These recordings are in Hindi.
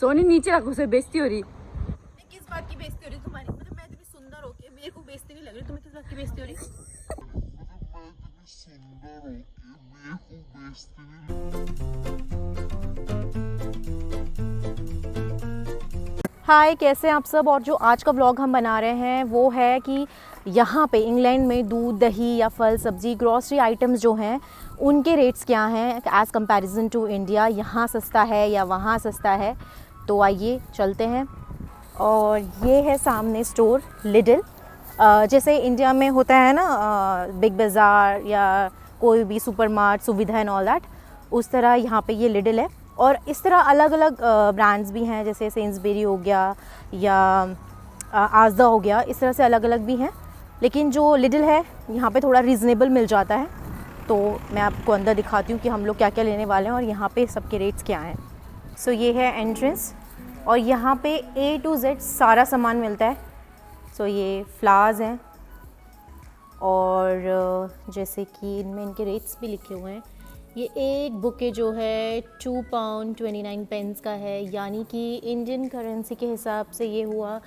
सोनी नीचे रखो, उसे बेइज्जती हो रही। किस बात की बेइज्जती हो रही तुम्हारी? मतलब मैं इतनी सुंदर हो के मेरे को बेइज्जती नहीं लग रही, तुम्हें किस बात की बेइज्जती हो रही? हाय, कैसे हैं आप सब। और जो आज का व्लॉग हम बना रहे हैं वो है कि यहाँ पे इंग्लैंड में दूध, दही या फल, सब्ज़ी, ग्रॉसरी आइटम्स जो हैं उनके रेट्स क्या हैं एज़ कंपैरिजन टू इंडिया। यहाँ सस्ता है या वहाँ सस्ता है, तो आइए चलते हैं। और ये है सामने स्टोर लिडिल। जैसे इंडिया में होता है ना बिग बाज़ार या कोई भी सुपरमार्ट सुविधा एंड ऑल दैट, उस तरह यहाँ पे ये लिडिल है। और इस तरह अलग अलग ब्रांड्स भी हैं, जैसे सेंसबेरी हो गया या आज़दा हो गया, इस तरह से अलग अलग भी हैं। लेकिन जो लिडिल है यहाँ पे थोड़ा रीज़नेबल मिल जाता है। तो मैं आपको अंदर दिखाती हूँ कि हम लोग क्या क्या लेने वाले हैं और यहाँ पे सबके रेट्स क्या हैं। सो ये है एंट्रेंस और यहाँ पे A to Z सारा सामान मिलता है। सो ये फ्लावर्स हैं और जैसे कि इनमें इनके रेट्स भी लिखे हुए हैं। ये एक बुके जो है £2.29 का है, यानी कि इंडियन करेंसी के हिसाब से ये हुआ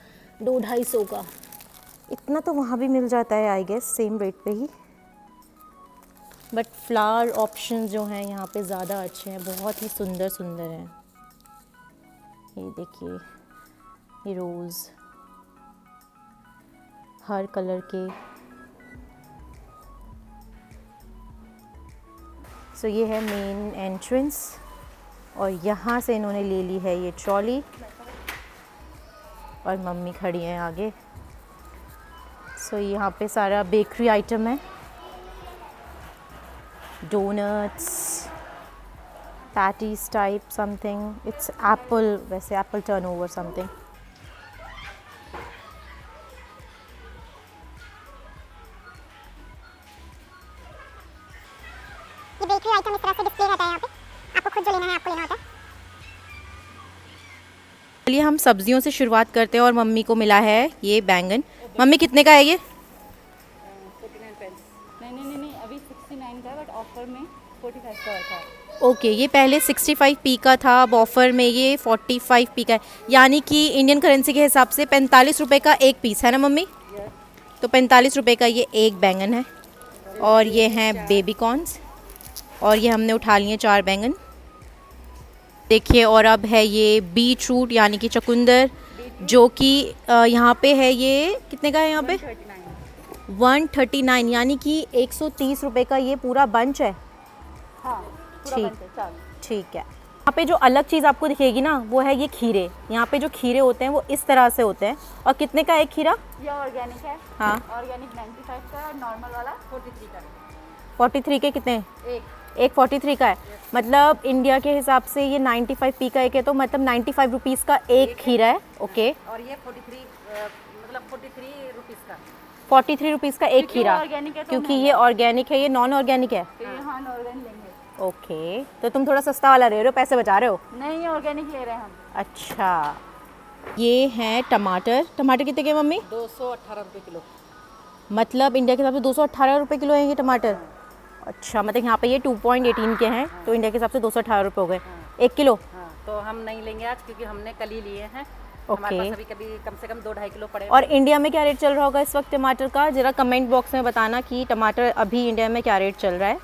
200-250 का। इतना तो वहाँ भी मिल जाता है आई गेस, सेम रेट पे ही। बट फ्लावर ऑप्शंस जो हैं यहाँ पे ज़्यादा अच्छे हैं, बहुत ही सुंदर सुंदर हैं। ये देखिए, ये रोज़ हर कलर के। सो ये है मेन एंट्रेंस और यहाँ से इन्होंने ले ली है ये ट्रॉली और मम्मी खड़ी हैं आगे। सो यहाँ पे सारा बेकरी आइटम है, doughnuts, patties type something. It's apple, वैसे एप्पल टर्नओवर समथिंग। ये बेकरी आइटम इस तरह से डिस्प्ले रहता है यहाँ पे, आपको खुद जो लेना है आपको लेना होता है। चलिए हम सब्जियों से शुरुआत करते हैं और मम्मी को मिला है ये बैंगन। मम्मी कितने का है ये? 49 नहीं, अभी 69 का, बट ऑफर में 45 का था। ओके, ये पहले 65p का था, अब ऑफ़र में ये 45p का है, यानी कि इंडियन करेंसी के हिसाब से 45 रुपये का एक पीस है ना मम्मी? तो 45 रुपये का ये एक बैंगन है। और ये हैं बेबी कॉर्न्स और ये हमने उठा लिए 4 बैंगन। देखिए, और अब है ये बीट रूट यानी कि चुकंदर, जो कि यहाँ पे है, ये कितने का है यहाँ पे? 139, यानी कि 130 रुपये का ये पूरा बंच है। हाँ, ठीक है। यहाँ पे जो अलग चीज़ आपको दिखेगी ना वो है ये खीरे। यहाँ पे जो खीरे होते हैं वो इस तरह से होते हैं। और कितने का एक खीरा? ये ऑर्गेनिक है। हाँ, ऑर्गेनिक 95 का, नॉर्मल वाला 43 का। 43 के कितने? एक 43 का है। मतलब इंडिया के हिसाब से ये 95p का एक है, तो मतलब 95 रुपीज़ का एक खीरा है। ओके, और ये 43 मतलब 43 रुपीस का। 43 रुपीज़ का एक खीरा, ऑर्गेनिक है तो क्योंकि ये ऑर्गेनिक है। ये नॉन ऑर्गेनिक है। तो ये हाँ ऑर्गेनिक लेंगे। ओके, तो तुम थोड़ा सस्ता वाला ले रहे हो, पैसे बचा रहे हो। नहीं, ऑर्गेनिक ले रहे हैं हम। अच्छा, ये हैं टमाटर। टमाटर कितने के मम्मी? 218 रुपये किलो। मतलब इंडिया के हिसाब से 218 रुपये किलो है ये टमाटर। अच्छा, मतलब यहाँ पे ये 2.18 के हैं, तो इंडिया के हिसाब से 218 रुपये हो गए एक किलो। हाँ, तो हम नहीं लेंगे आज क्योंकि हमने कल ही लिए हैं। ओके। हमारे पास अभी कभी कम से कम 2-2.5 किलो पड़े। और इंडिया में क्या रेट चल रहा होगा इस वक्त टमाटर का? ज़रा कमेंट बॉक्स में बताना कि टमाटर अभी इंडिया में क्या रेट चल रहा है।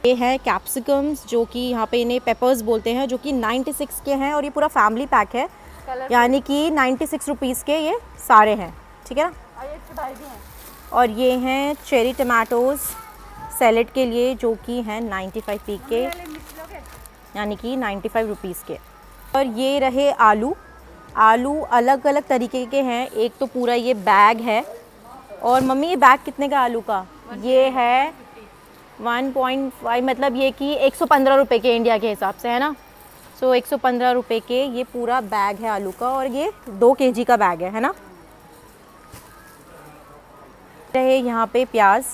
ये है कैप्सिकम्स, जो कि यहाँ पे इन्हें पेपर्स बोलते हैं, जो कि 96 के हैं और ये पूरा फैमिली पैक है, यानी कि 96 रुपीज़ के ये सारे हैं। ठीक है ना? और ये हैं चेरी टमाटोज़ सैलेड के लिए, जो कि हैं 95p के, यानी कि 95 रुपीज़ के। और ये रहे आलू। आलू अलग अलग तरीके के हैं, एक तो पूरा ये बैग है। और मम्मी ये बैग कितने का आलू का? ये है 1.5, मतलब ये कि 115 रुपये के इंडिया के हिसाब से, है ना? सो 115 रुपये के ये पूरा बैग है आलू का, और ये 2 kg का बैग है ना? रहे यहाँ पे प्याज,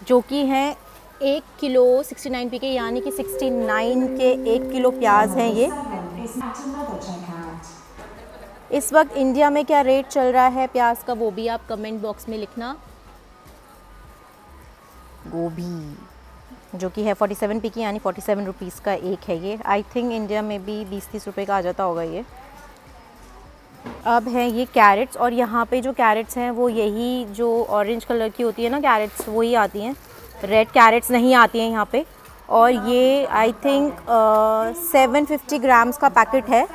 जो कि हैं 1 किलो 69p के, यानी कि 69 के 1 किलो प्याज हैं ये। इस वक्त इंडिया में क्या रेट चल रहा है प्याज का, वो भी आप कमेंट बॉक्स में लिखना। गोभी जो कि है 47 पी की, यानी 47 रुपीज़ का एक है ये। आई थिंक इंडिया में भी 20-30 रुपये का आ जाता होगा ये। अब हैं ये कैरेट्स, और यहाँ पे जो कैरेट्स हैं वो यही जो ऑरेंज कलर की होती है ना कैरेट्स, वही आती हैं, रेड कैरेट्स नहीं आती हैं यहाँ पे। और ये आई थिंक 750 ग्राम्स का पैकेट है,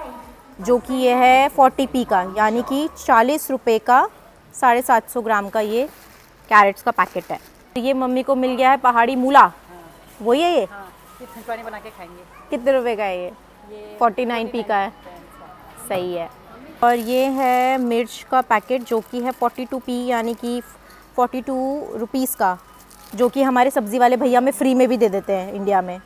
जो कि ये है 40 पी का, यानी कि 40 रुपये का 750 ग्राम का ये कैरेट्स का पैकेट है। ये मम्मी को मिल गया है पहाड़ी मूला, वही है ये? हाँ, पानी बना के खाएंगे। कितने रुपए का है ये? 49 पी का है, सही है। और ये है मिर्च का पैकेट, जो कि है 42 पी, यानी कि 42 रुपीज़ का, जो कि हमारे सब्ज़ी वाले भैया में फ्री में भी दे देते हैं इंडिया में।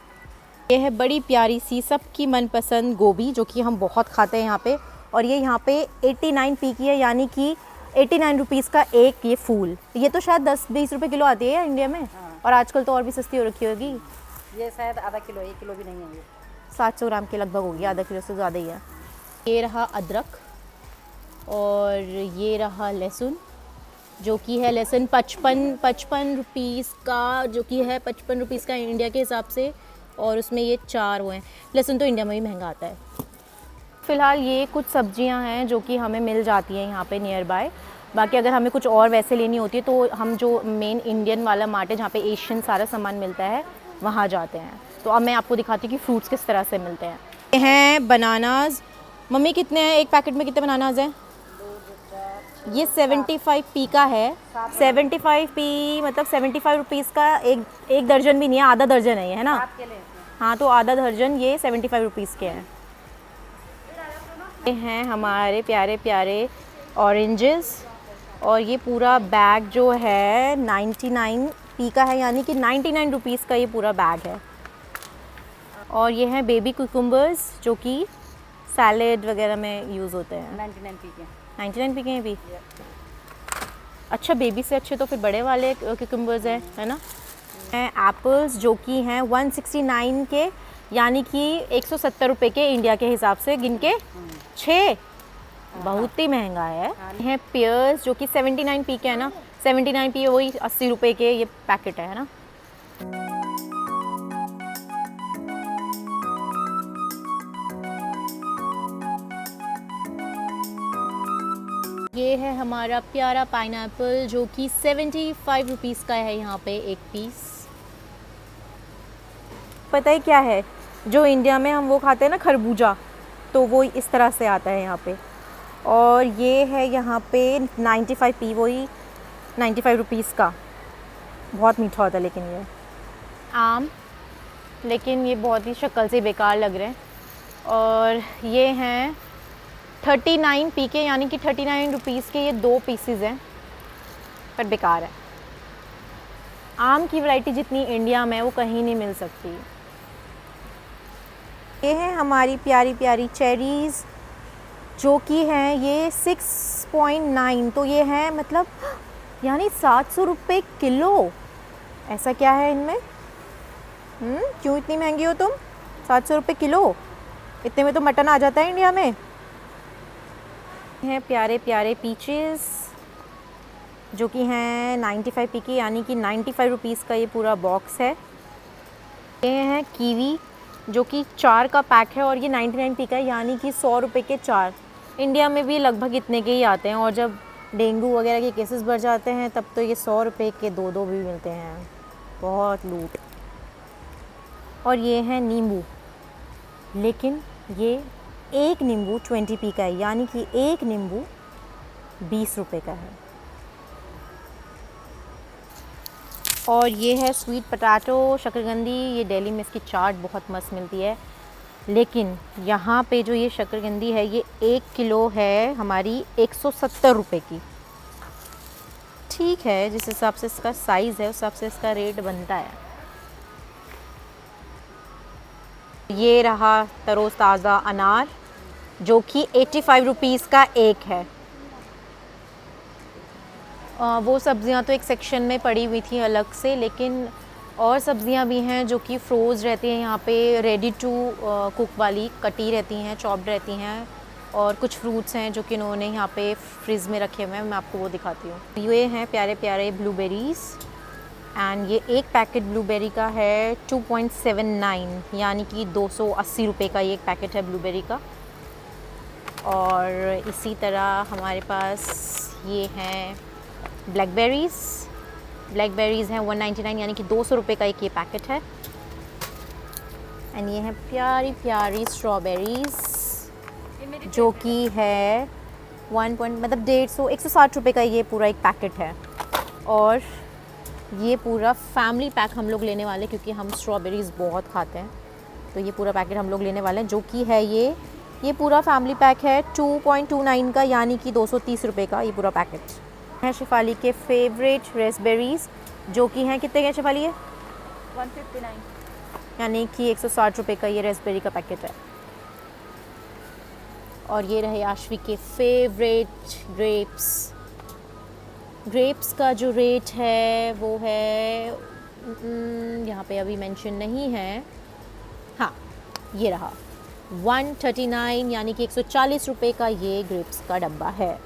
ये है बड़ी प्यारी सी सबकी मनपसंद गोभी, जो कि हम बहुत खाते हैं यहाँ पे, और ये यहाँ पे 89 पी की है, यानी कि 89 रुपीज़ का एक ये फूल। ये तो शायद 10-20 रुपये किलो आती है इंडिया में, और आजकल तो और भी सस्ती हो रखी होगी। ये शायद आधा किलो, 1 किलो भी नहीं है ये। 700 ग्राम के लगभग होगी, आधा किलो से ज़्यादा ही है। ये रहा अदरक, और ये रहा लहसुन, जो कि है लहसुन 55 रुपीज़ का, जो कि है 55 रुपीज़ का इंडिया के हिसाब से, और उसमें ये 4 वो हैं। लहसुन तो इंडिया में ही महंगा आता है। फ़िलहाल ये कुछ सब्जियां हैं जो कि हमें मिल जाती हैं यहाँ पे नियर बाय। बाकी अगर हमें कुछ और वैसे लेनी होती है तो हम जो मेन इंडियन वाला मार्ट है, जहाँ पे एशियन सारा सामान मिलता है, वहाँ जाते हैं। तो अब मैं आपको दिखाती हूँ कि फ्रूट्स किस तरह से मिलते हैं। ये हैं बनानाज। मम्मी कितने हैं एक पैकेट में, कितने बनानाज हैं? ये 75 पी का है। 75 पी मतलब 75 रुपीज़ का एक दर्जन भी नहीं है, आधा दर्जन है ये, है ना? हाँ, तो आधा दर्जन ये 75 रुपीज़ के हैं। ये हैं हमारे प्यारे प्यारे ऑरेंजेस, और ये पूरा बैग जो है 99 पी का है, यानी कि 99 रुपीज़ का ये पूरा बैग है। और ये हैं बेबी कुकुम्बर्स, जो कि सैलेड वगैरह में यूज़ होते हैं। 99 पी के। 99 पी के हैं भी। अच्छा, बेबी से अच्छे तो फिर बड़े वाले कुकुम्बर्स हैं, है ना? एप्पल्स, जो कि हैं 169 के, यानी कि 170 रुपये के इंडिया के हिसाब से, गिन के 6, बहुत ही महंगा है। पेयर्स, जो कि 79 पी के है ना, 79 पी वही 80 रुपये के ये पैकेट है ना? ये है हमारा प्यारा पाइनएप्पल, जो कि 75 रुपीज़ का है यहाँ पे एक पीस। पता है क्या है, जो इंडिया में हम वो खाते हैं ना खरबूजा, तो वो इस तरह से आता है यहाँ पे। और ये है यहाँ पे 95 पी, वही 95 रुपीज़ का। बहुत मीठा होता है लेकिन ये आम, लेकिन ये बहुत ही शक्ल से बेकार लग रहे हैं। और ये हैं 39 पी के, यानी कि 39 रुपीज़ के ये 2 पीसेस हैं, पर बेकार है। आम की वैरायटी जितनी इंडिया में वो कहीं नहीं मिल सकती। ये है हमारी प्यारी प्यारी चेरीज़, जो कि हैं ये 6.9, तो ये है मतलब यानी 700 रुपये किलो। ऐसा क्या है इनमें? क्यों इतनी महंगी हो तुम? 700 रुपये किलो, इतने में तो मटन आ जाता है इंडिया में। हैं प्यारे प्यारे पीचेस, जो कि हैं 95 पी की, यानी कि 95 रुपीज़ का ये पूरा बॉक्स है। ये हैं कीवी, जो कि 4 का पैक है, और ये 99 पी का है, यानी कि 100 रुपये के 4। इंडिया में भी लगभग इतने के ही आते हैं, और जब डेंगू वगैरह के केसेस बढ़ जाते हैं तब तो ये 100 रुपये के 2 भी मिलते हैं। बहुत लूट। और ये है नींबू, लेकिन ये एक नींबू 20 पी का है, यानी कि एक नींबू 20 रुपये का है। और ये है स्वीट पोटैटो, शकरकंदी। ये दिल्ली में इसकी चाट बहुत मस्त मिलती है, लेकिन यहाँ पे जो ये शकरकंदी है ये 1 किलो है हमारी 170 रुपये की। ठीक है, जिस हिसाब से इसका साइज़ है उस हिसाब से इसका रेट बनता है। ये रहा तरोज़ ताज़ा अनार, जो कि 85 रुपीज़ का एक है। वो सब्ज़ियाँ तो एक सेक्शन में पड़ी हुई थी अलग से, लेकिन और सब्ज़ियाँ भी हैं जो कि फ्रोज़ रहती हैं यहाँ पे, रेडी टू कुक वाली कटी रहती हैं, चॉप्ड रहती हैं। और कुछ फ्रूट्स हैं जो कि इन्होंने यहाँ पे फ्रिज में रखे हुए हैं, मैं आपको वो दिखाती हूँ। ये हैं प्यारे प्यारे ब्लूबेरीज़, एंड ये एक पैकेट ब्लूबेरी का है 2.79 यानी कि 280 रुपये का ये एक पैकेट है ब्लूबेरी का। और इसी तरह हमारे पास ये हैं ब्लैकबेरीज़ हैं 199 यानी कि 200 रुपये का एक ये पैकेट है। एंड ये हैं प्यारी प्यारी स्ट्रॉबेरीज़ जो कि है 160 रुपये का ये पूरा एक पैकेट है। और ये पूरा फैमिली पैक हम लोग लेने वाले क्योंकि हम स्ट्रॉबेरीज़ बहुत खाते हैं, तो ये पूरा पैकेट हम लोग लेने वाले हैं जो कि है ये पूरा फैमिली पैक है 2.29 का यानी कि 230 रुपये का ये पूरा पैकेट है। शिफाली के फेवरेट रेसबेरीज़ जो कि हैं कितने के शिफाली है 159 यानी कि 160 रुपये का ये रेसबेरी का पैकेट है। और ये रहे आशवी के फेवरेट ग्रेप्स का जो रेट है वो है यहाँ पे अभी मेंशन नहीं है, हाँ ये रहा 139 यानी कि 140 रुपये का ये ग्रेप्स का डब्बा है।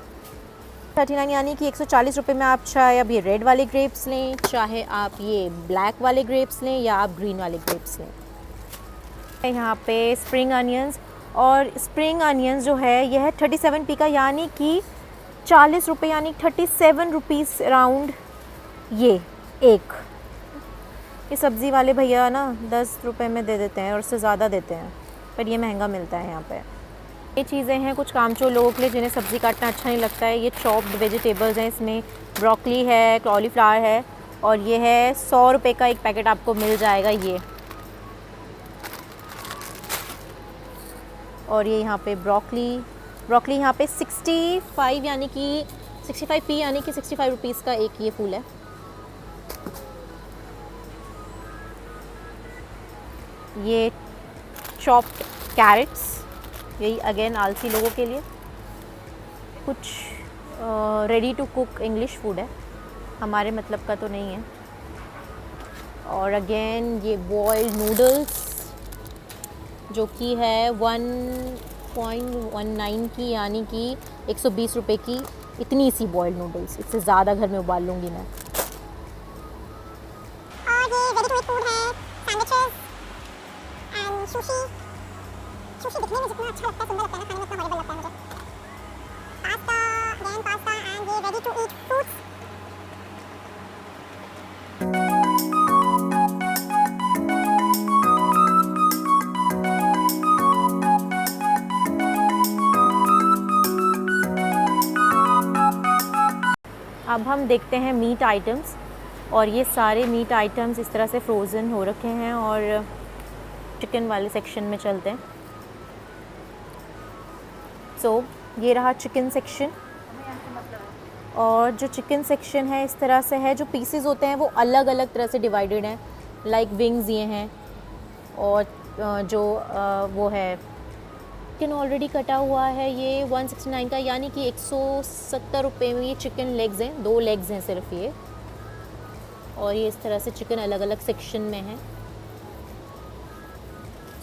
39 यानी कि 140 रुपये में आप चाहे अब ये रेड वाले ग्रेप्स लें, चाहे आप ये ब्लैक वाले ग्रेप्स लें या आप ग्रीन वाले ग्रेप्स लें। यहाँ पे स्प्रिंग अनियंस, और स्प्रिंग अनियंस जो है यह है 37p का यानी कि 40 रुपये यानी 37 रुपीज़ अराउंड ये एक। ये सब्ज़ी वाले भैया ना 10 रुपये में दे देते हैं और उससे ज़्यादा देते हैं, पर ये महंगा मिलता है यहाँ पे। ये चीज़ें हैं कुछ कामचोर लोगों के लिए जिन्हें सब्ज़ी काटना अच्छा नहीं लगता है। ये चॉप्ड वेजिटेबल्स हैं, इसमें ब्रोकली है, कॉलीफ्लावर है, और ये है 100 रुपये का एक पैकेट आपको मिल जाएगा ये। और ये यहाँ पे ब्रोकली यहाँ पे 65 यानी कि 65p यानी कि 65 रुपीज़ का एक ये फूल है। ये चॉप्ड कैरेट्स, यही अगेन आलसी लोगों के लिए कुछ ready to cook English food है, हमारे मतलब का तो नहीं है। और अगेन ये बॉइल्ड नूडल्स जो कि है 1.19 की यानी कि 120 रुपये की इतनी सी बॉइल्ड नूडल्स, इससे ज़्यादा घर में उबाल लूँगी मैं। और ये रेडी टू ईट फूड है, सैंडविचेस एंड सुशी दिखने में जितना अच्छा लगता है, सुंदर लगता है ना, खाने में इतना हॉरिबल लगता है मुझे। पास्ता एंड ये रेडी टू ईट फ्रूट्स। अब हम देखते हैं मीट आइटम्स, और ये सारे मीट आइटम्स इस तरह से फ्रोज़न हो रखे हैं। और चिकन वाले सेक्शन में चलते हैं। सो ये रहा चिकन सेक्शन, और जो चिकन सेक्शन है इस तरह से है, जो पीसेस होते हैं वो अलग अलग तरह से डिवाइडेड हैं। लाइक विंग्स ये हैं, और जो वो है चिकन ऑलरेडी कटा हुआ है ये 169 का यानी कि 170 रुपये में ये चिकन लेग्स हैं, 2 लेग्स हैं सिर्फ ये। और ये इस तरह से चिकन अलग अलग सेक्शन में है।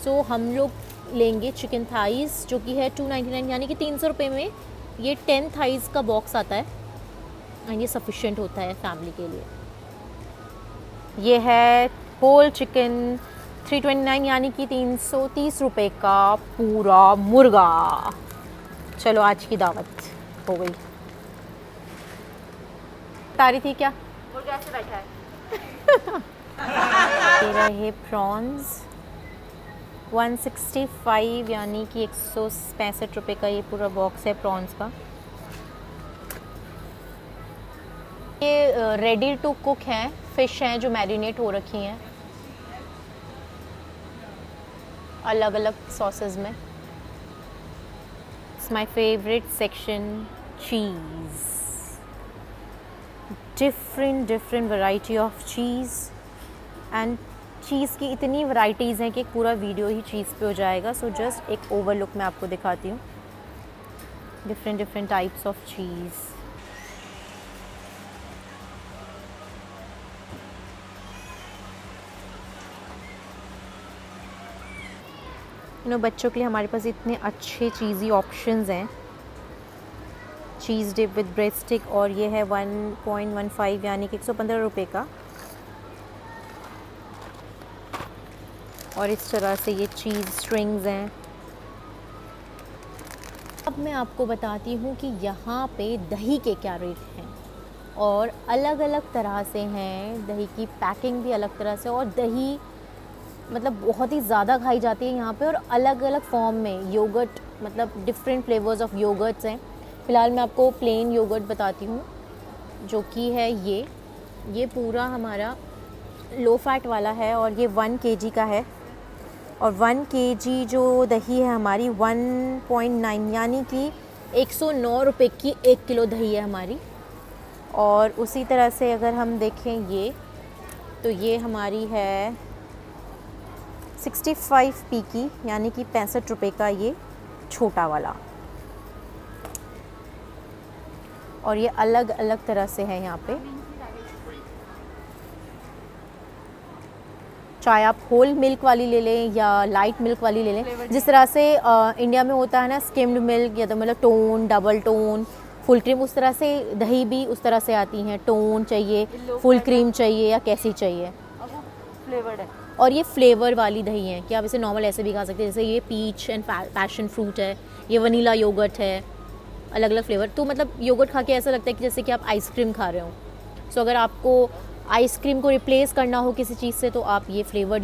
सो हम लोग लेंगे चिकन थाइस जो कि है 299 यानी कि 300 रुपये में ये 10 थाइस का बॉक्स आता है, और ये सफिशेंट होता है फैमिली के लिए। ये है होल चिकन 329 यानी कि 330 रुपये का पूरा मुर्गा। चलो आज की दावत हो गई। तारी थी क्या? मुर्गा ऐसे बैठा है। ये रहे प्रॉन्स 165 यानी कि 165 रुपये का ये पूरा बॉक्स है प्रॉन्स का। ये रेडी टू कुक हैं, फ़िश हैं जो मैरिनेट हो रखी हैं अलग अलग सॉसेस में। It's my favourite section, cheese. Different variety of cheese, and cheese की इतनी वैराइटीज़ हैं कि एक पूरा वीडियो ही चीज़ पे हो जाएगा। सो जस्ट एक ओवरलुक मैं आपको दिखाती हूँ। डिफरेंट टाइप्स ऑफ चीज़। बच्चों के लिए हमारे पास इतने अच्छे चीज़ी ऑप्शंस हैं। चीज़ डिप विद ब्रेड स्टिक, और ये है 1.15 यानी कि 115 रुपये का। और इस तरह से ये चीज़ स्ट्रिंग्स हैं। अब मैं आपको बताती हूँ कि यहाँ पे दही के क्या रेट हैं, और अलग अलग तरह से हैं। दही की पैकिंग भी अलग तरह से, और दही मतलब बहुत ही ज़्यादा खाई जाती है यहाँ पे, और अलग अलग फॉर्म में योगर्ट, मतलब डिफरेंट फ्लेवर्स ऑफ योगर्ट्स हैं। फ़िलहाल मैं आपको प्लेन योगर्ट बताती हूँ, जो कि है ये पूरा हमारा लो फैट वाला है, और ये 1 kg का है। और 1 kg जो दही है हमारी 1.9, यानी कि 109 रुपये की 1 किलो दही है हमारी। और उसी तरह से अगर हम देखें तो ये हमारी है 65p की, यानी कि 65 रुपये का ये छोटा वाला। और ये अलग अलग तरह से है यहाँ पे। चाहे आप होल मिल्क वाली ले लें या लाइट मिल्क वाली ले लें, जिस तरह से इंडिया में होता है ना स्किम्ड मिल्क, या तो मतलब tone, double tone, full cream, उस तरह से दही भी उस तरह से आती हैं। टोन चाहिए, फुल क्रीम चाहिए, या कैसी चाहिए। अब वो फ्लेवर्ड है। और ये फ्लेवर वाली दही है कि आप इसे नॉर्मल ऐसे भी खा सकते हैं, जैसे ये पीच एंड पैशन फ्रूट है, ये वनीला योगर्ट है, अलग अलग फ्लेवर। तो मतलब योगर्ट खा के ऐसा लगता है कि जैसे कि आप आइसक्रीम खा रहे हो। सो अगर आपको आइसक्रीम को रिप्लेस करना हो किसी चीज़ से, तो आप ये फ्लेवर्ड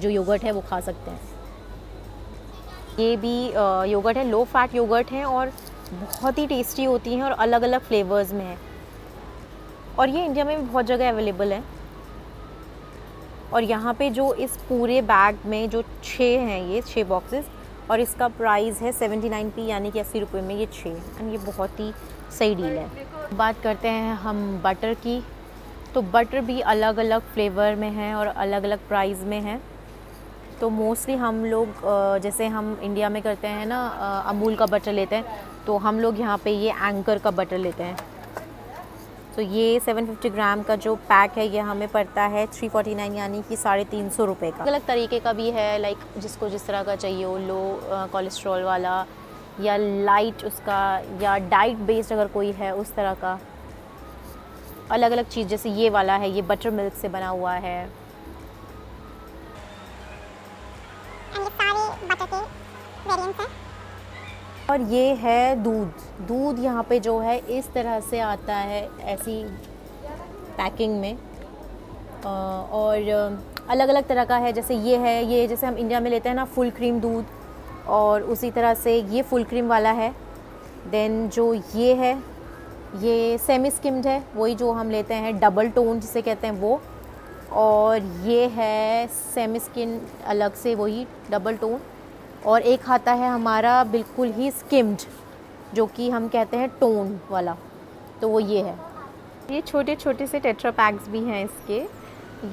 जो योगर्ट है वो खा सकते हैं। ये भी योगर्ट है, लो फैट योगर्ट है, और बहुत ही टेस्टी होती हैं, और अलग अलग फ्लेवर्स में है। और ये इंडिया में भी बहुत जगह अवेलेबल है। और यहाँ पे जो इस पूरे बैग में जो 6 हैं, ये 6 बॉक्सेस, और इसका प्राइस है 79p, यानी कि 80 रुपये में ये 6। एंड ये बहुत ही सही डील है। बात करते हैं हम बटर की। तो बटर भी अलग अलग फ्लेवर में है और अलग अलग प्राइस में है। तो मोस्टली हम लोग जैसे हम इंडिया में करते हैं ना, अमूल का बटर लेते हैं, तो हम लोग यहाँ पे ये एंकर का बटर लेते हैं। तो ये 750 ग्राम का जो पैक है ये हमें पड़ता है 349, यानी कि 350 रुपये का। अलग तरीके का भी है, लाइक जिसको जिस तरह का चाहिए हो, लो कोलेस्ट्रॉल वाला या लाइट उसका, या डाइट बेस्ड अगर कोई है उस तरह का। अलग अलग चीज़, जैसे ये वाला है, ये बटर मिल्क से बना हुआ है। एंड ये सारे बटर के वेरिएंट्स हैं। और ये है दूध यहाँ पे जो है इस तरह से आता है, ऐसी पैकिंग में। और अलग अलग तरह का है, जैसे ये है, ये जैसे हम इंडिया में लेते हैं ना फुल क्रीम दूध, और उसी तरह से ये फुल क्रीम वाला है। देन जो ये है ये सेमी स्किम्ड है, वही जो हम लेते हैं डबल टोन जिसे कहते हैं वो। और ये है सेमी स्किन अलग से, वही डबल टोन। और एक आता है हमारा बिल्कुल ही स्किम्ड, जो कि हम कहते हैं टोन वाला, तो वो ये है। ये छोटे छोटे से टेट्रा पैक्स भी हैं इसके।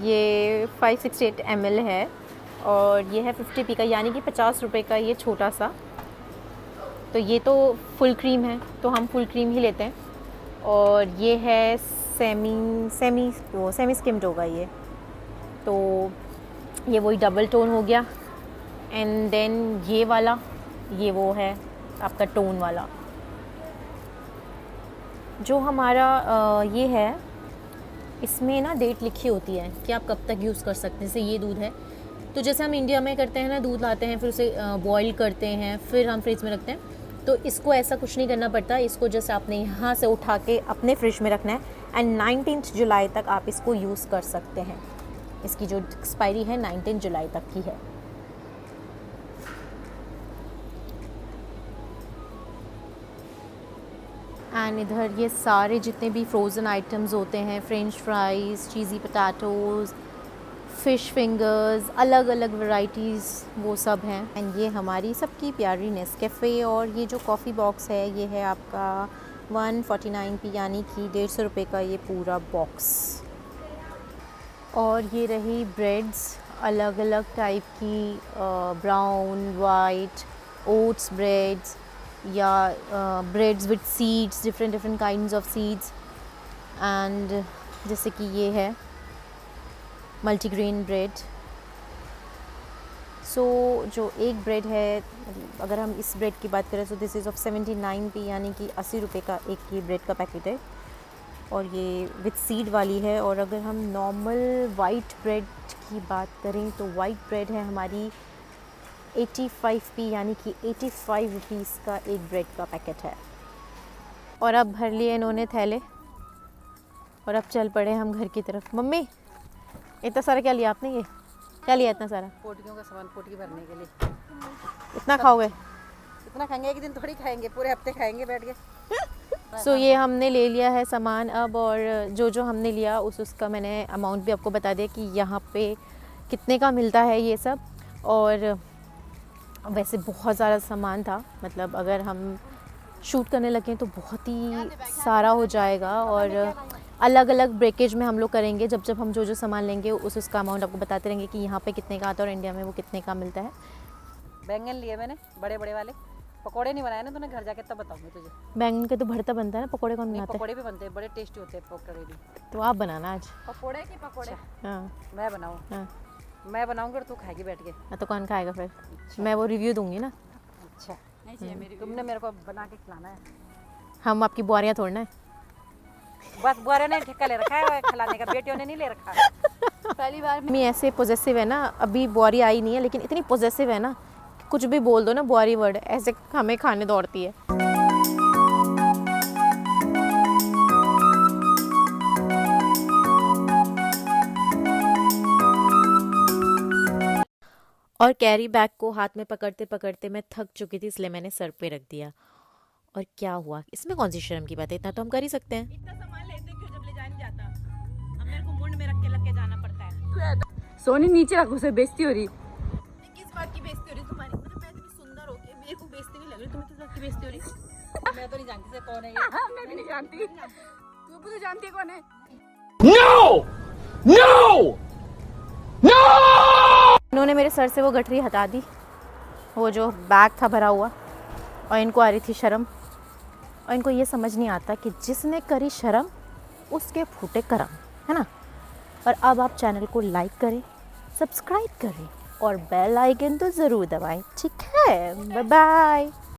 ये 568 ml है, और ये है 50p का, यानी कि 50 रुपये का ये छोटा सा। तो ये तो फुल क्रीम है, तो हम फुल क्रीम ही लेते हैं। और ये है सेमी स्किम्ड होगा ये, तो ये वही डबल टोन हो गया। एंड देन ये वाला, ये वो है आपका टोन वाला। जो हमारा ये है, इसमें ना डेट लिखी होती है कि आप कब तक यूज़ कर सकते हैं। जैसे ये दूध है, तो जैसे हम इंडिया में करते हैं ना, दूध लाते हैं, फिर उसे बॉईल करते हैं, फिर हम फ्रिज में रखते हैं। तो इसको ऐसा कुछ नहीं करना पड़ता, इसको जैसे आपने यहाँ से उठा के अपने फ्रिज में रखना है। एंड 19 जुलाई तक आप इसको यूज़ कर सकते हैं। इसकी जो एक्सपायरी है 19 जुलाई तक की है। एंड इधर ये सारे जितने भी फ्रोज़न आइटम्स होते हैं, फ्रेंच फ्राइज़, चीज़ी पोटैटोज़, फ़िश फिंगर्स, अलग अलग वैराइटीज़, वो सब हैं। एंड ये हमारी सबकी प्यारी नेस्कैफ़े। और ये जो कॉफ़ी बॉक्स है ये है आपका 149p, यानी कि 150 रुपये का ये पूरा बॉक्स। और ये रही ब्रेड्स, अलग अलग टाइप की, ब्राउन, वाइट, ओट्स ब्रेड्स, या breads with seeds, different kinds of seeds. And जैसे कि ये है मल्टीग्रेन ब्रेड। सो जो एक ब्रेड है, अगर हम इस ब्रेड की बात करें तो दिस इज़ ऑफ 79p, यानी कि 80 रुपये का एक ये ब्रेड का पैकेट है। और ये विथ सीड वाली है। और अगर हम नॉर्मल वाइट ब्रेड की बात करें तो वाइट ब्रेड है हमारी 85p, यानी कि 85 रुपीज़ का एक ब्रेड का पैकेट है। और अब भर लिए इन्होंने थैले और अब चल पड़े हम घर की तरफ। मम्मी इतना सारा क्या लिया आपने? ये क्या लिया इतना सारा? पोटियों का सामान, पोटी भरने के लिए। इतना खाओगे? इतना खाएंगे एक दिन थोड़ी खाएंगे, पूरे हफ्ते खाएंगे बैठ के। सो ये हमने ले लिया है सामान अब, और जो हमने लिया उसका मैंने अमाउंट भी आपको बता दिया कि यहाँ पे कितने का मिलता है ये सब। और वैसे बहुत ज़्यादा सामान था, मतलब अगर हम शूट करने लगे तो बहुत ही सारा हो जाएगा। और अलग अलग ब्रेकेज में हम लोग करेंगे, जब हम जो सामान लेंगे उसका अमाउंट आपको बताते रहेंगे कि यहाँ पे कितने का आता है और इंडिया में वो कितने का मिलता है। बैंगन लिए मैंने बड़े बड़े वाले। पकोड़े नहीं बनाए ना, तूने घर जाके तब बताऊंगी तुझे। बैंगन का तो भरता बनता है ना, पकोड़े कौन बनाता है? पकोड़े भी बनते हैं, बड़े टेस्टी होते हैं पकोड़े भी। तो आप बनाना आज। पकोड़े की पकोड़े? हाँ मैं बनाऊँ? हाँ मैं बनाऊंगी और तू खाएगी बैठ के। हाँ, तो कौन खाएगा फिर? मैं वो रिव्यू दूंगी ना। अच्छा, नहीं चाहिए मेरी तुमने मेरे को बना के खिलाना है। हम आपकी बुआरियाँ तोड़ना है। बस बुआरे ने ठेका ले रखा है खिलाने का, बेटियों ने नहीं ले रखा। पहली बार मम्मी ऐसे पॉजेसिव है ना, अभी बुआरी आई नहीं है लेकिन इतनी पॉजेसिव है ना, कुछ भी बोल दो ना बुआरी वर्ड ऐसे हमें खाने दौड़ती है। और कैरी बैग को हाथ में पकड़ते पकड़ते मैं थक चुकी थी, इसलिए मैंने सर पे रख दिया। और क्या हुआ, इसमें कौन सी शर्म की बात है, इतना तो हम कर ही सकते हैं। इतना सामान लेते क्यों जब ले जा नहीं जाता? अब मेरे को मुंड में रख के जाना पड़ता है। सोनी नीचे रखो, उसे बेइज्जती हो रही। किस बात की बेइज्जती हो रही तुम्हारी? मतलब मैं इतनी सुंदर होके मेरे को बेइज्जती नहीं लग रही, तुम्हें किस बात की बेइज्जती हो रही? मैं तो नहीं जानती से कौन है ये। मैं भी नहीं जानती। तू तो जानती है कौन है? इन्होंने मेरे सर से वो गठरी हटा दी, वो जो बैग था भरा हुआ, और इनको आ रही थी शर्म। और इनको ये समझ नहीं आता कि जिसने करी शर्म उसके फूटे करम, है ना। और अब आप चैनल को लाइक करें, सब्सक्राइब करें और बेल आइकन तो ज़रूर दबाएं, ठीक है। Bye bye.